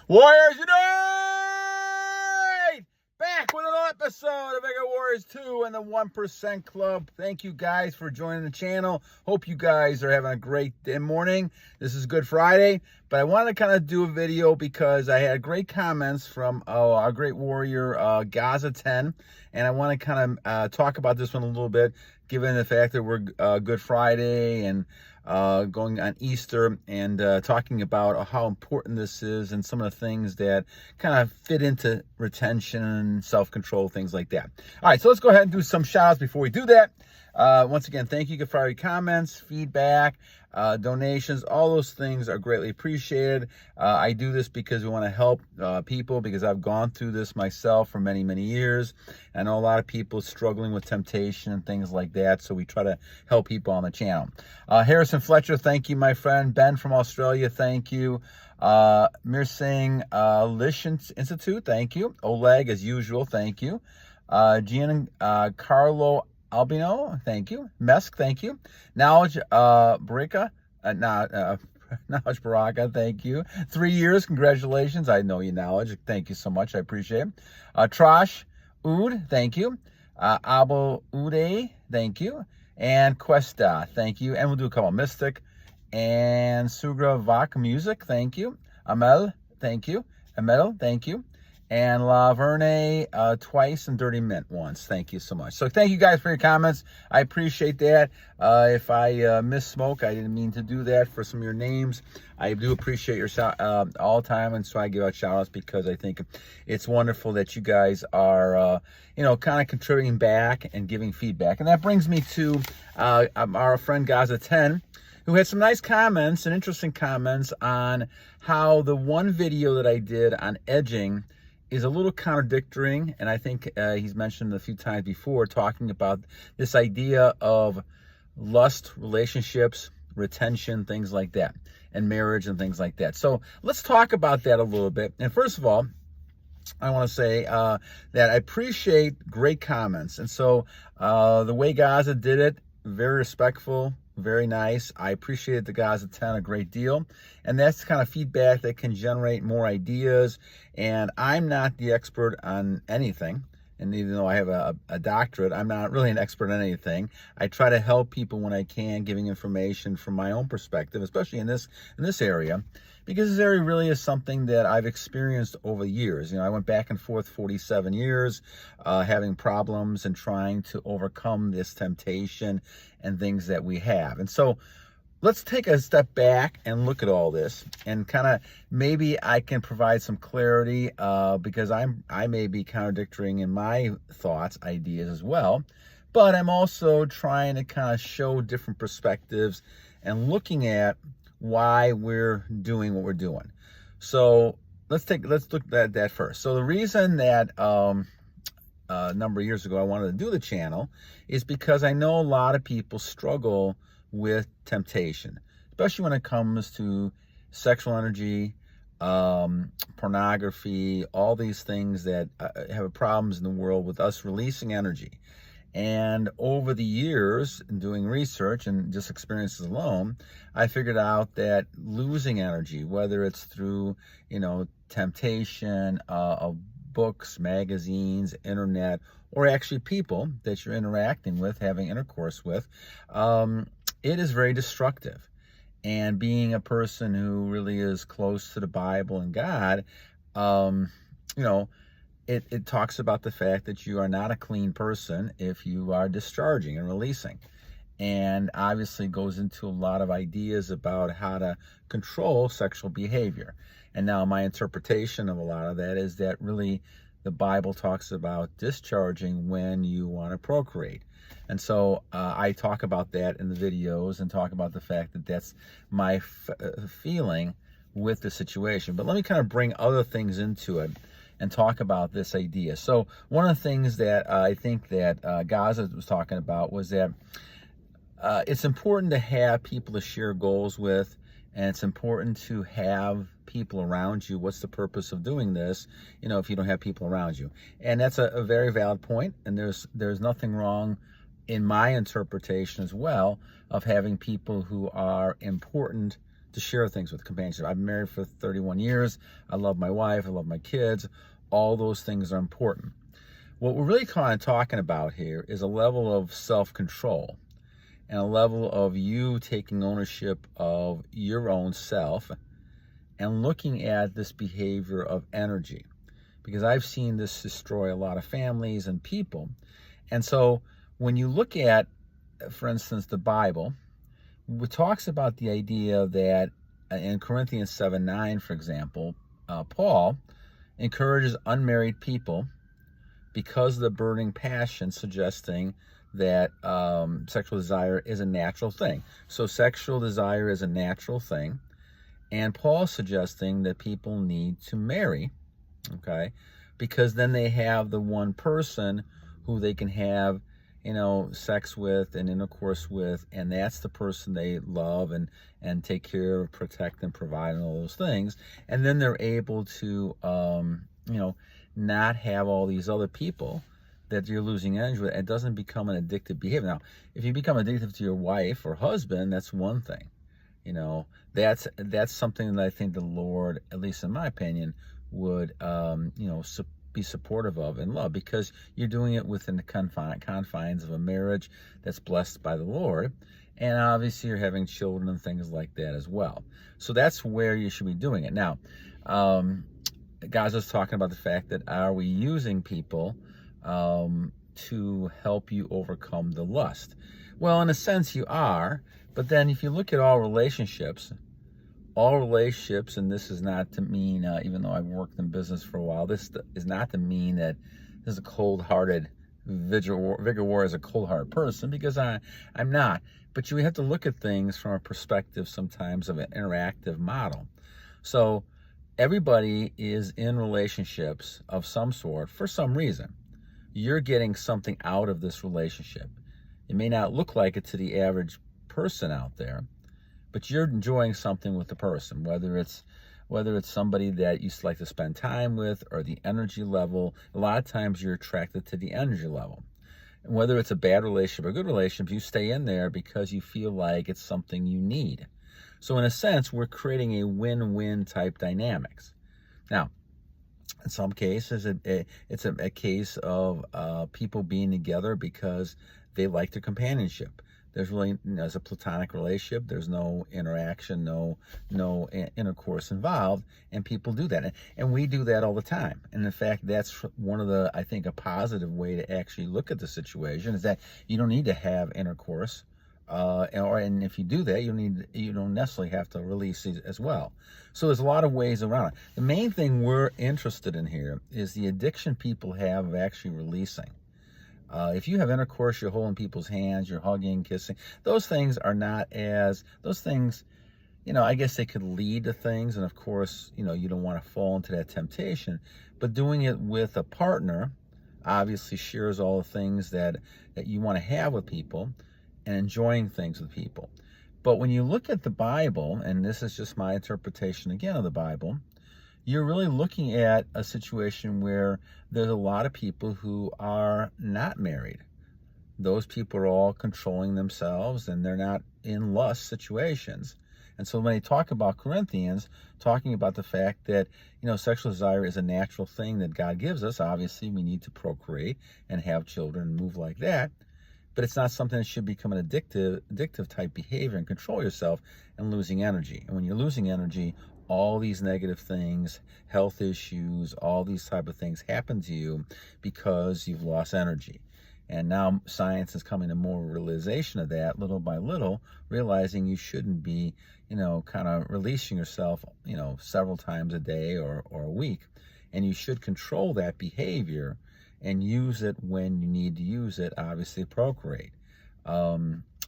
Warriors Unite! Back with another episode of Mega Warriors 2 and the 1% Club. Thank you guys for joining the channel. Hope you guys are having a great morning. This is Good Friday, but I wanted to kind of do a video because I had great comments from our great warrior, Gaza 10, and I want to kind of talk about this one a little bit, given the fact that we're Good Friday and going on Easter, and talking about how important this is and some of the things that kind of fit into retention, self-control, things like that. All right, so let's go ahead and do some shout outs before we do that. Once again, thank you for your comments, feedback, donations. All those things are greatly appreciated. I do this because we want to help people, because I've gone through this myself for many, many years. I know a lot of people struggling with temptation and things like that, so we try to help people on the channel. Harrisonfletcher, thank you, my friend. Ben from Australia, thank you. Meersenglishinstitute, thank you. Oleg, as usual, thank you. Giancarloalbano, thank you. Mesk, thank you. Knowledge, Berakah, Knowledge Berakah, thank you. 3 years, congratulations. I know you, Knowledge. Thank you so much. I appreciate it. Trashuooo, thank you. Abdulzahid, thank you. And Questa, thank you. And we'll do a couple. Mystic and Sgruvamusic, thank you. Ametal, thank you. Ametal, thank you. And Verni twice and Dirtymint once. Thank you so much. So thank you guys for your comments. I appreciate that. If I misspoke, I didn't mean to do that for some of your names. I do appreciate your shout all the time, and so I give out shout outs because I think it's wonderful that you guys are, kind of contributing back and giving feedback. And that brings me to our friend Gaza 10, who had some nice comments and interesting comments on how the one video that I did on edging is a little contradictory, and I think he's mentioned a few times before, talking about this idea of lust, relationships, retention, things like that, and marriage and things like that. So let's talk about that a little bit. And first of all, I want to say that I appreciate great comments. And so the way Gaza did it, very respectful, very nice. I appreciate the Gaza 10 a great deal. And that's the kind of feedback that can generate more ideas. And I'm not the expert on anything. And even though I have a doctorate, I'm not really an expert on anything. I try to help people when I can, giving information from my own perspective, especially in this area, because this area really is something that I've experienced over years. I went back and forth 47 years, having problems and trying to overcome this temptation and things that we have. And so let's take a step back and look at all this, and kind of maybe I can provide some clarity because I may be contradicting in my thoughts, ideas as well, but I'm also trying to kind of show different perspectives and looking at why we're doing what we're doing. So let's look at that first. So the reason that a number of years ago I wanted to do the channel is because I know a lot of people struggle with temptation, especially when it comes to sexual energy, pornography, all these things that have problems in the world with us releasing energy. And over the years, in doing research and just experiences alone, I figured out that losing energy, whether it's through, temptation of books, magazines, internet, or actually people that you're interacting with, having intercourse with, it is very destructive. And being a person who really is close to the Bible and God, it talks about the fact that you are not a clean person if you are discharging and releasing. And obviously goes into a lot of ideas about how to control sexual behavior. And now my interpretation of a lot of that is that really the Bible talks about discharging when you want to procreate. And so I talk about that in the videos and talk about the fact that that's my feeling with the situation. But let me kind of bring other things into it and talk about this idea. So one of the things that I think that Gaza was talking about was that it's important to have people to share goals with, and it's important to have people around you. What's the purpose of doing this, if you don't have people around you? And that's a very valid point, and there's nothing wrong in my interpretation as well of having people who are important to share things with companionship. I've been married for 31 years. I love my wife. I love my kids. All those things are important. What we're really kind of talking about here is a level of self-control and a level of you taking ownership of your own self and looking at this behavior of energy. Because I've seen this destroy a lot of families and people. And so when you look at, for instance, the Bible, it talks about the idea that in Corinthians 7:9, for example, Paul encourages unmarried people because of the burning passion, suggesting that sexual desire is a natural thing. So sexual desire is a natural thing. And Paul's suggesting that people need to marry, okay, because then they have the one person who they can have, sex with and intercourse with, and that's the person they love and take care of, protect and provide and all those things. And then they're able to, not have all these other people that you're losing energy with. It doesn't become an addictive behavior. Now, if you become addictive to your wife or husband, that's one thing. That's something that I think the Lord, at least in my opinion, would, be supportive of and love, because you're doing it within the confines of a marriage that's blessed by the Lord. And obviously you're having children and things like that as well. So that's where you should be doing it. Now, Gaza's talking about the fact that are we using people to help you overcome the lust? Well, in a sense you are, but then if you look at all relationships, and this is not to mean, even though I've worked in business for a while, this is not to mean that this is a cold-hearted, Vigor War is a cold-hearted person, because I'm not. But you have to look at things from a perspective sometimes of an interactive model. So everybody is in relationships of some sort for some reason. You're getting something out of this relationship. It may not look like it to the average person out there, but you're enjoying something with the person, whether it's somebody that you like to spend time with or the energy level. A lot of times you're attracted to the energy level. And whether it's a bad relationship or a good relationship, you stay in there because you feel like it's something you need. So in a sense, we're creating a win-win type dynamics. Now, in some cases, it's a case of people being together because they like their companionship. There's really, as a platonic relationship, there's no interaction, no intercourse involved, and people do that. And we do that all the time. And in fact, that's one of the, I think, a positive way to actually look at the situation, is that you don't need to have intercourse. And if you do that, you don't necessarily have to release it as well. So there's a lot of ways around it. The main thing we're interested in here is the addiction people have of actually releasing. If you have intercourse, you're holding people's hands, you're hugging, kissing. Those things, I guess they could lead to things. And of course, you don't want to fall into that temptation. But doing it with a partner obviously shares all the things that you want to have with people and enjoying things with people. But when you look at the Bible, and this is just my interpretation again of the Bible, you're really looking at a situation where there's a lot of people who are not married. Those people are all controlling themselves, and they're not in lust situations. And so when they talk about Corinthians, talking about the fact that, sexual desire is a natural thing that God gives us. Obviously, we need to procreate and have children and move like that. But it's not something that should become an addictive type behavior and control yourself and losing energy. And when you're losing energy, all these negative things, health issues, all these type of things happen to you because you've lost energy. And now science is coming to more realization of that little by little, realizing you shouldn't be, kind of releasing yourself, several times a day or a week. And you should control that behavior and use it when you need to use it, obviously procreate.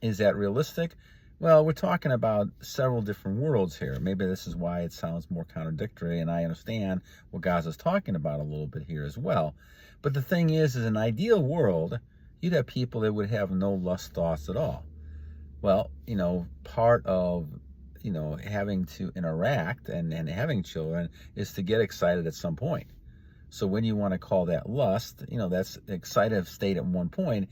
Is that realistic? Well, we're talking about several different worlds here. Maybe this is why it sounds more contradictory, and I understand what Gaza's talking about a little bit here as well. But the thing is an ideal world, you'd have people that would have no lust thoughts at all. Well, part of, having to interact and having children is to get excited at some point. So when you want to call that lust, that's excited state at one point.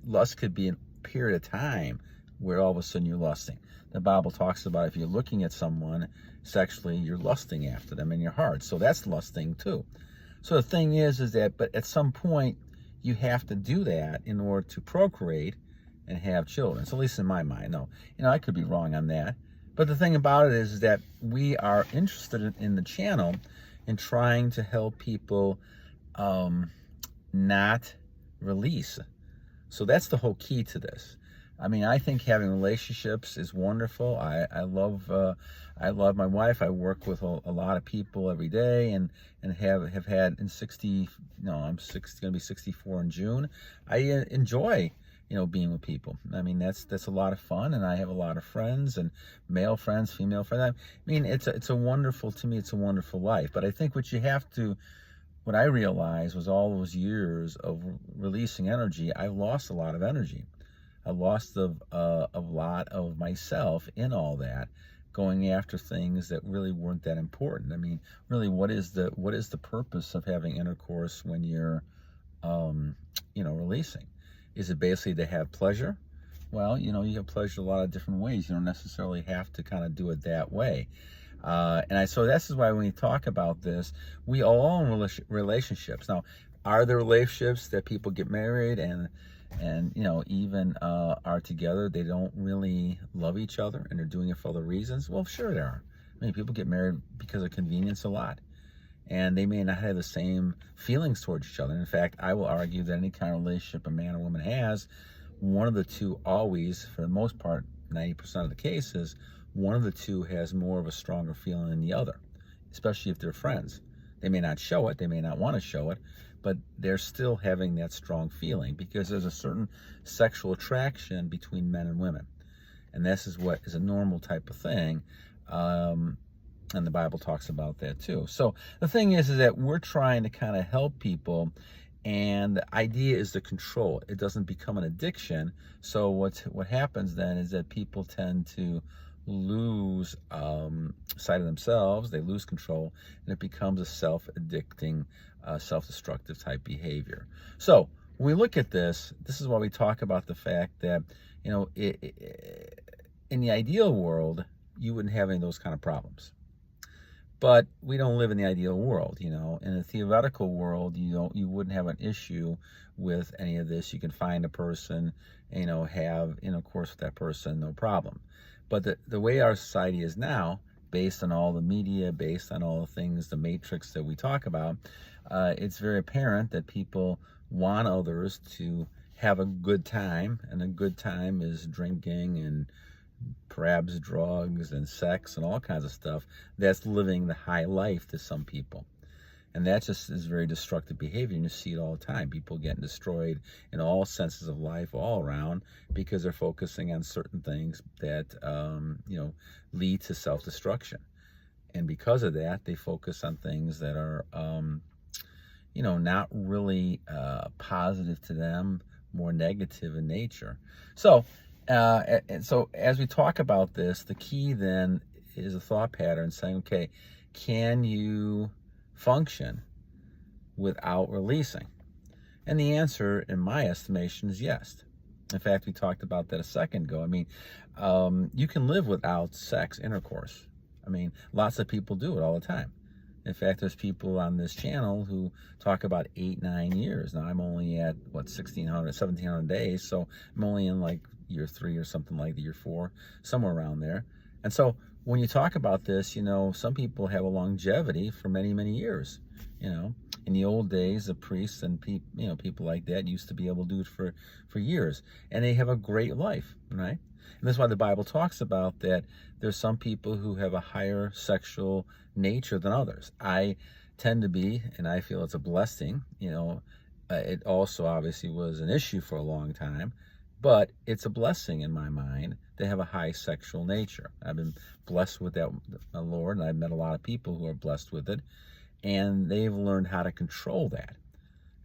Lust could be a period of time, where all of a sudden you're lusting. The Bible talks about if you're looking at someone sexually, you're lusting after them in your heart. So that's lusting too. So the thing is that, but at some point, you have to do that in order to procreate and have children. So at least in my mind, no, I could be wrong on that. But the thing about it is that we are interested in the channel in trying to help people not release. So that's the whole key to this. I mean, I think having relationships is wonderful. I love my wife. I work with a lot of people every day, and have had in 60. No, I'm going to be 64 in June. I enjoy being with people. I mean, that's a lot of fun, and I have a lot of friends, and male friends, female friends. I mean, it's a wonderful, to me, it's a wonderful life. But I think what I realized was all those years of releasing energy, I lost a lot of energy. I lost a lot of myself in all that, going after things that really weren't that important. I mean, really, what is the purpose of having intercourse when you're, releasing? Is it basically to have pleasure? Well, you have pleasure a lot of different ways. You don't necessarily have to kind of do it that way. So this is why when we talk about this, we all own relationships. Now, are there relationships that people get married and even are together? They don't really love each other and they're doing it for other reasons. Well, sure there are. I mean, people get married because of convenience a lot, and they may not have the same feelings towards each other. In fact, I will argue that any kind of relationship a man or woman has, one of the two always, for the most part, 90% of the cases, one of the two has more of a stronger feeling than the other, especially if they're friends. They may not show it, they may not want to show it, but they're still having that strong feeling because there's a certain sexual attraction between men and women. And this is what is a normal type of thing. And the Bible talks about that too. So the thing is that we're trying to kind of help people, and the idea is to control it. It doesn't become an addiction. So what happens then is that people tend to lose sight of themselves, they lose control, and it becomes a self-addicting, self-destructive type behavior. So when we look at this is why we talk about the fact that, in the ideal world, you wouldn't have any of those kind of problems. But we don't live in the ideal world, In a theoretical world, you wouldn't have an issue with any of this. You can find a person, have intercourse with that person, no problem. But the way our society is now, based on all the media, based on all the things, the matrix that we talk about, it's very apparent that people want others to have a good time, and a good time is drinking and perhaps drugs and sex and all kinds of stuff. That's living the high life to some people. And that just is very destructive behavior, and you see it all the time. People getting destroyed in all senses of life all around because they're focusing on certain things that, lead to self-destruction. And because of that, they focus on things that are, not really positive to them, more negative in nature. So as we talk about this, the key then is a thought pattern saying, okay, can you function without releasing? And the answer, in my estimation, is yes. In fact, we talked about that a second ago. I mean, you can live without sex intercourse. I mean, lots of people do it all the time. In fact, there's people on this channel who talk about 8-9 years. Now, I'm only at, 1,700 days, so I'm only in like year 3 or something like that, year 4, somewhere around there. And so when you talk about this, some people have a longevity for many, many years. In the old days, the priests and people like that used to be able to do it for years, and they have a great life, right? And that's why the Bible talks about that there's some people who have a higher sexual nature than others. I tend to be, and I feel it's a blessing. It also obviously was an issue for a long time, but it's a blessing in my mind to have a high sexual nature. I've been blessed with that, Lord, and I've met a lot of people who are blessed with it, and they've learned how to control that.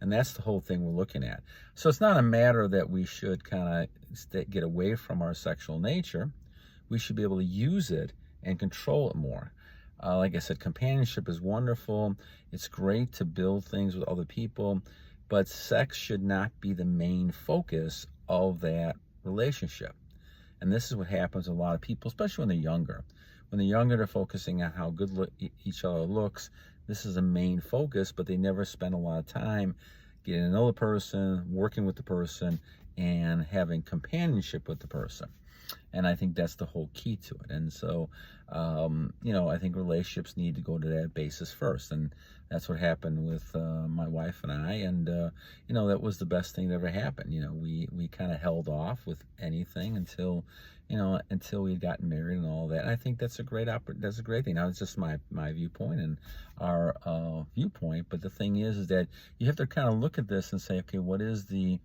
And that's the whole thing we're looking at. So it's not a matter that we should kind of get away from our sexual nature. We should be able to use it and control it more. Like I said, companionship is wonderful. It's great to build things with other people, but sex should not be the main focus of that relationship. And this is what happens to a lot of people, especially when they're younger. When they're younger, they're focusing on how good each other looks. This is a main focus, but they never spend a lot of time getting to know the person, working with the person, and having companionship with the person. And I think that's the whole key to it. And so, I think relationships need to go to that basis first. And that's what happened with my wife and I. And, that was the best thing that ever happened. We kind of held off with anything until we had gotten married and all that. And I think that's a great thing. Now, it's just my viewpoint and our viewpoint. But the thing is that you have to kind of look at this and say, okay, what is the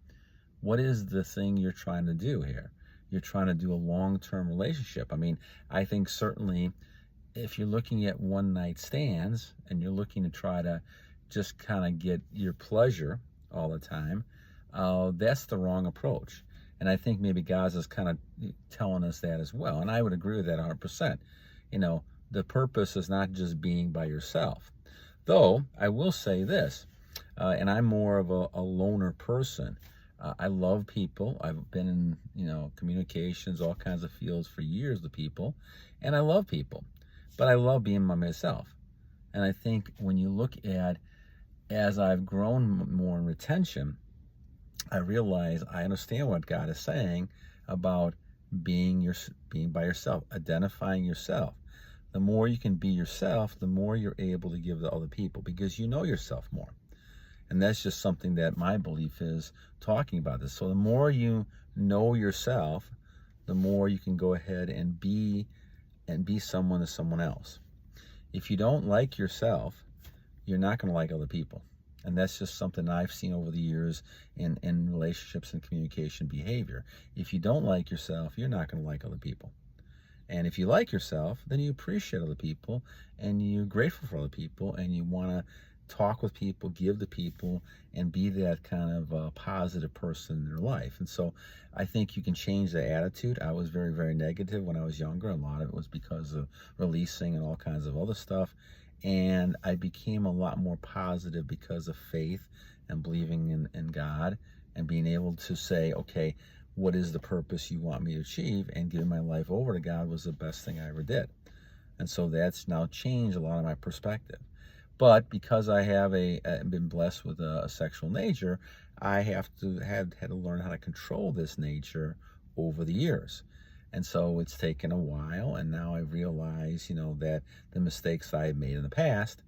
thing you're trying to do here? You're trying to do a long-term relationship. I mean, I think certainly if you're looking at one-night stands and you're looking to try to just kind of get your pleasure all the time, that's the wrong approach. And I think maybe Gaza's kind of telling us that as well. And I would agree with that 100%. The purpose is not just being by yourself. Though, I will say this, and I'm more of a loner person. I love people. I've been in, communications, all kinds of fields for years with people, and I love people, but I love being by myself. And I think when you look at, as I've grown more in retention, I realize I understand what God is saying about being by yourself, identifying yourself. The more you can be yourself, the more you're able to give to other people because you know yourself more. And that's just something that my belief is talking about this. So the more you know yourself, the more you can go ahead and be someone to someone else. If you don't like yourself, you're not going to like other people. And that's just something I've seen over the years in relationships and communication behavior. If you don't like yourself, you're not going to like other people. And if you like yourself, then you appreciate other people and you're grateful for other people and you want to talk with people, give to people, and be that kind of positive person in their life. And so I think you can change the attitude. I was very, very negative when I was younger. A lot of it was because of releasing and all kinds of other stuff. And I became a lot more positive because of faith and believing in God and being able to say, okay, what is the purpose you want me to achieve? And giving my life over to God was the best thing I ever did. And so that's now changed a lot of my perspective. But because I have been blessed with a sexual nature, I had to learn how to control this nature over the years. And so it's taken a while, and now I realize, that the mistakes I had made in the past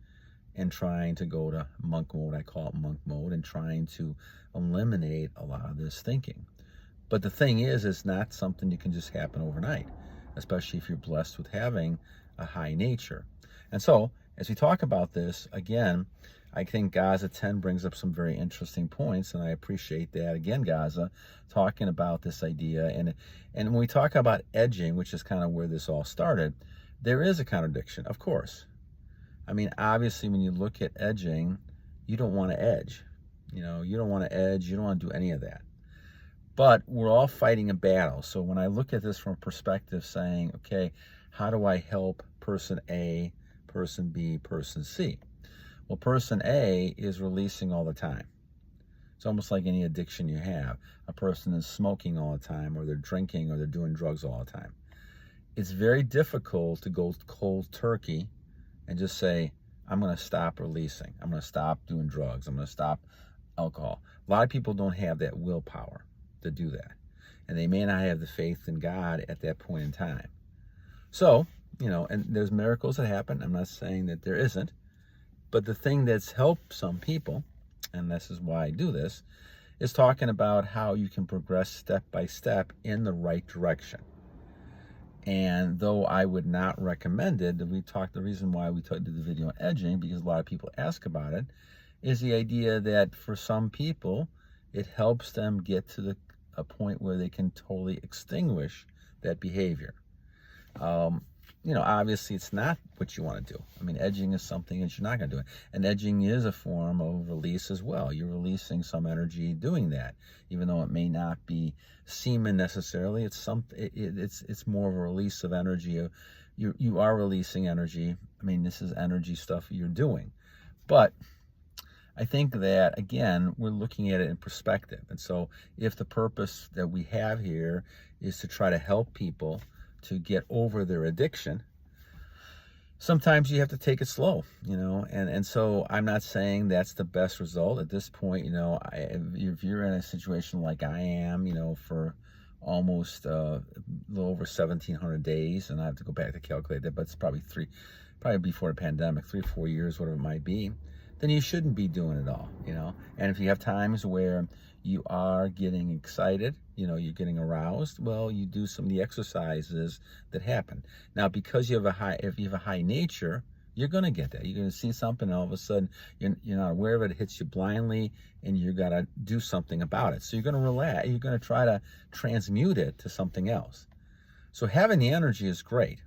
and trying to go to monk mode, I call it monk mode, and trying to eliminate a lot of this thinking. But the thing is, it's not something that can just happen overnight, especially if you're blessed with having a high nature. And so, as we talk about this, again, I think Gaza 10 brings up some very interesting points, and I appreciate that. Again, Gaza, talking about this idea. And when we talk about edging, which is kind of where this all started, there is a contradiction, of course. I mean, obviously, when you look at edging, you don't want to edge. You don't want to edge. You don't want to do any of that. But we're all fighting a battle. So when I look at this from a perspective saying, okay, how do I help person A, person B, person C? Well, person A is releasing all the time. It's almost like any addiction you have. A person is smoking all the time, or they're drinking, or they're doing drugs all the time. It's very difficult to go cold turkey and just say, I'm going to stop releasing. I'm going to stop doing drugs. I'm going to stop alcohol. A lot of people don't have that willpower to do that. And they may not have the faith in God at that point in time. So, and there's miracles that happen. I'm not saying that there isn't. But the thing that's helped some people, and this is why I do this, is talking about how you can progress step by step in the right direction. And though I would not recommend it, the reason why we did the video on edging, because a lot of people ask about it, is the idea that for some people, it helps them get to a point where they can totally extinguish that behavior. Obviously it's not what you want to do. I mean, edging is something that you're not going to do. And edging is a form of release as well. You're releasing some energy doing that, even though it may not be semen necessarily. It's more of a release of energy. You are releasing energy. I mean, this is energy stuff you're doing. But I think that, again, we're looking at it in perspective. And so if the purpose that we have here is to try to help people to get over their addiction, sometimes you have to take it slow, and so I'm not saying that's the best result at this point. If you're in a situation like I am, for almost a little over 1,700 days, and I have to go back to calculate that, but it's probably before the pandemic, 3 or 4 years, whatever it might be, then you shouldn't be doing it all, And if you have times where you are getting excited, you're getting aroused, well, you do some of the exercises that happen. Now, because if you have a high nature, you're going to get that. You're going to see something, and all of a sudden, you're not aware of it. It hits you blindly, and you got to do something about it. So you're going to relax. You're going to try to transmute it to something else. So having the energy is great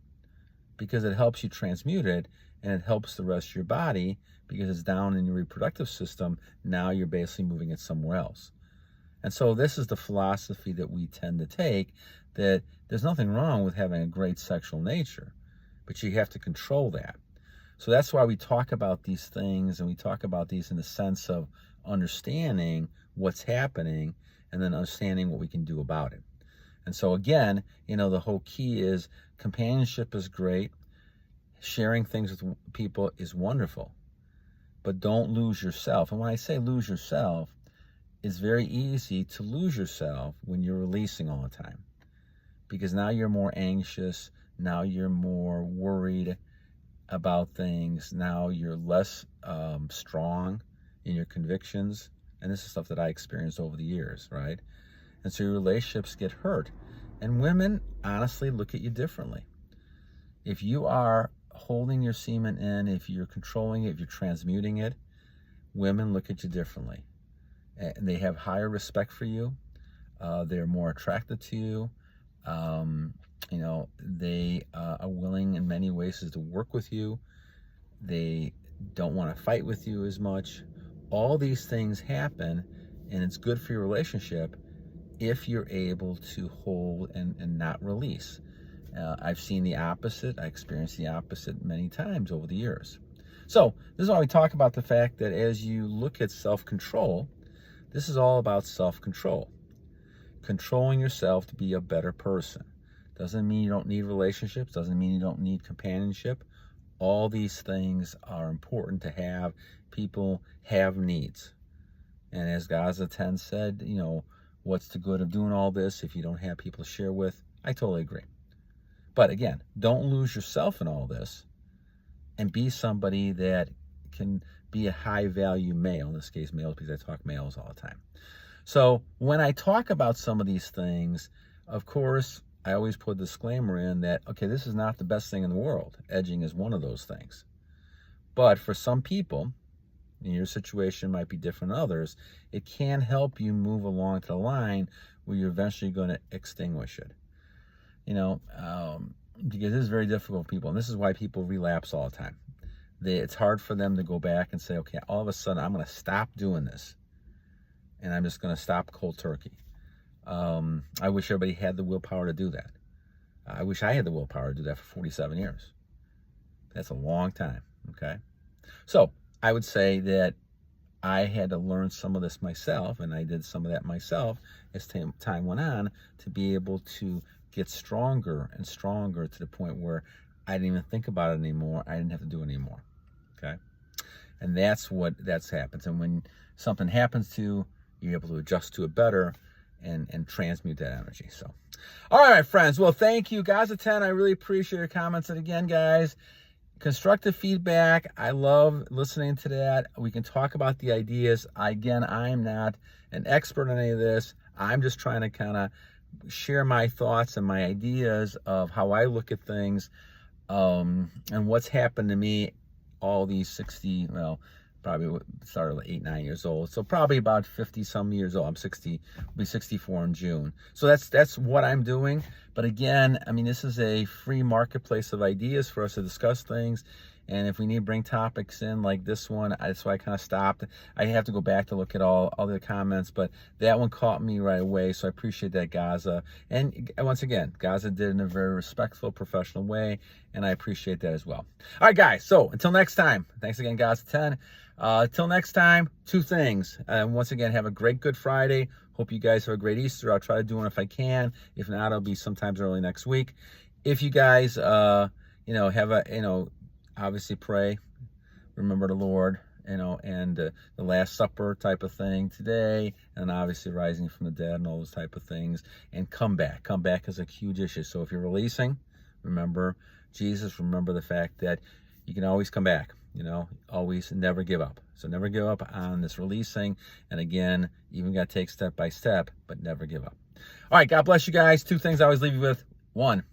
because it helps you transmute it, and it helps the rest of your body because it's down in your reproductive system. Now you're basically moving it somewhere else. And so this is the philosophy that we tend to take, that there's nothing wrong with having a great sexual nature, but you have to control that. So that's why we talk about these things, and we talk about these in the sense of understanding what's happening and then understanding what we can do about it. And so again, the whole key is companionship is great. Sharing things with people is wonderful, but don't lose yourself. And when I say lose yourself, it's very easy to lose yourself when you're releasing all the time, because now you're more anxious. Now you're more worried about things. Now you're less strong in your convictions. And this is stuff that I experienced over the years, right? And so your relationships get hurt. And women honestly look at you differently. If you are holding your semen in, if you're controlling it, if you're transmuting it, women look at you differently. And they have higher respect for you. They're more attracted to you. They are willing in many ways to work with you. They don't want to fight with you as much. All these things happen, and it's good for your relationship if you're able to hold and not release. I've seen the opposite. I experienced the opposite many times over the years. So this is why we talk about the fact that as you look at self-control, this is all about self-control. Controlling yourself to be a better person. Doesn't mean you don't need relationships. Doesn't mean you don't need companionship. All these things are important to have. People have needs. And as Gaza 10 said, what's the good of doing all this if you don't have people to share with? I totally agree. But again, don't lose yourself in all this, and be somebody that can be a high-value male. In this case, males, because I talk males all the time. So when I talk about some of these things, of course, I always put a disclaimer in that, okay, this is not the best thing in the world. Edging is one of those things. But for some people, and your situation might be different than others, it can help you move along to the line where you're eventually going to extinguish it. Because this is very difficult for people, and this is why people relapse all the time. It's hard for them to go back and say, okay, all of a sudden I'm going to stop doing this, and I'm just going to stop cold turkey. I wish everybody had the willpower to do that. I wish I had the willpower to do that for 47 years. That's a long time, okay? So I would say that I had to learn some of this myself, and I did some of that myself as time went on, to be able to get stronger and stronger to the point where I didn't even think about it anymore. I didn't have to do it anymore, okay? And that's happens. And when something happens to you, you're able to adjust to it better and transmute that energy. So, all right, friends. Well, thank you, Gaza 10. I really appreciate your comments. And again, guys, constructive feedback. I love listening to that. We can talk about the ideas. Again, I'm not an expert on any of this. I'm just trying to kind of share my thoughts and my ideas of how I look at things, and what's happened to me all these probably started at 8, 9 years old. So probably about 50 some years old. I'm 60, will be 64 in June. So that's what I'm doing. But again, I mean, this is a free marketplace of ideas for us to discuss things. And if we need to bring topics in like this one, that's why I kind of stopped. I have to go back to look at all the comments, but that one caught me right away. So I appreciate that, Gaza. And once again, Gaza did it in a very respectful, professional way, and I appreciate that as well. All right, guys. So until next time, thanks again, Gaza 10. Till next time, two things. Once again, have a great Good Friday. Hope you guys have a great Easter. I'll try to do one if I can. If not, it'll be sometimes early next week. If you guys, have a, obviously pray, remember the Lord, and the Last Supper type of thing today, and obviously rising from the dead and all those type of things, and come back. Come back is a huge issue. So if you're releasing, remember Jesus, remember the fact that you can always come back, always never give up. So never give up on this releasing. And again, even got to take step by step, but never give up. All right, God bless you guys. Two things I always leave you with. One,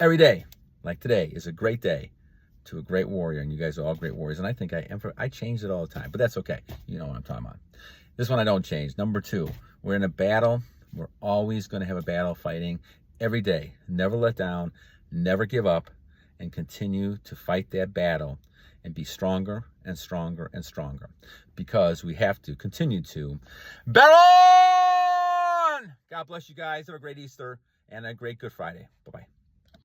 every day, like today, is a great day to a great warrior, and you guys are all great warriors. And I think I change it all the time, but that's okay. You know what I'm talking about. This one I don't change. Number two, we're in a battle. We're always going to have a battle fighting every day. Never let down, never give up, and continue to fight that battle and be stronger and stronger and stronger, because we have to continue to battle on. God bless you guys. Have a great Easter and a great Good Friday. Bye-bye.